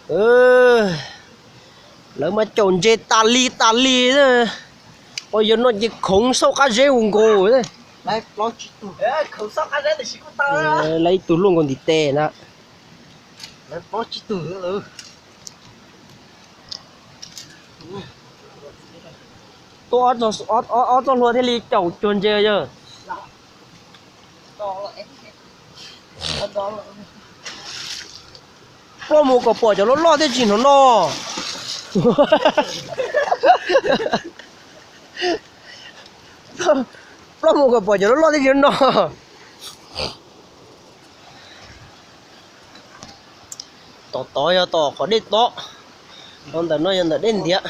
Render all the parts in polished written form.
ừ lỡ mà trộn dê ta li đó bây giờ nó chỉ khổng sâu cá dê hùng cổ đấy Đây, lo chị tủ. Ê, không sao cái đấy thì chỉ có tao đó. lấy tủ luôn còn thì tè nè Đây, lo chị tủ nữa. tôi ở trong luôn thế li chậu trộn dê chưa Đó là em. Đó là có một cái bỏ cho nó lo thế gì nó no có một cái bỏ cho nó lo thế gì nó no to khó đi to không tao nói là đến thiệt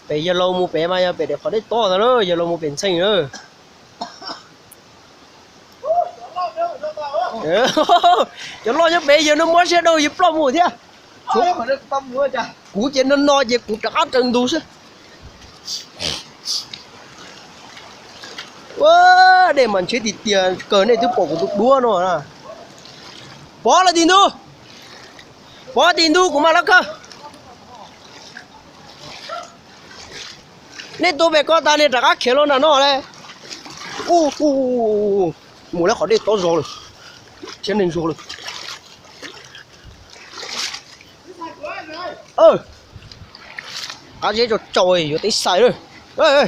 bây giờ lâu mua bé mà giờ bé để khó đi to rồi đó giờ lâu mua biển xanh nữa cho lo cho bé giờ nó mới xe đâu dịp lo mua thế chú mà nó tâm nữa chả. cú trên nó no về cú trả trần đủ chứ wow để mình chơi thì tiền cờ này thứ bỏ của tụi đua nó à bỏ là tiền đu bỏ tiền đu của mà lắc cơ nên tôi về con ta nên trả các खेल nó nó đây mùa này khó đi to rồi trên nền rồi cá dễ cho trồi cho tí xài rồi ơi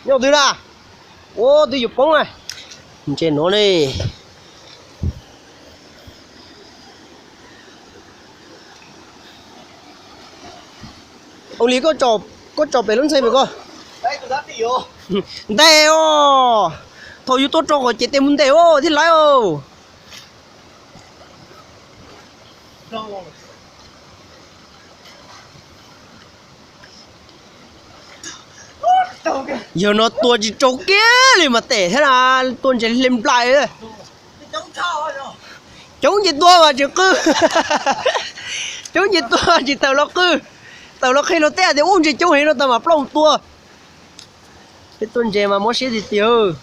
nhau từ ra ô tôi chụp bóng này trên nó này ông lý có trò bé lớn xây phải không Đây, tôi đã đi vô. đây ô thôi yêu tốt cho họ chỉ tiền muốn thế ô thì lái ô giờ nó tua chỉ trâu kia liền mà tệ thế là tuần chỉ lên lại thôi Chống sao rồi. chống gì tua mà chỉ cứ chống gì tua chỉ tàu nó khi nó té thì uống chỉ chống hết nó tao mà plong tua cái tuần chỉ mà mất xí thì tiêu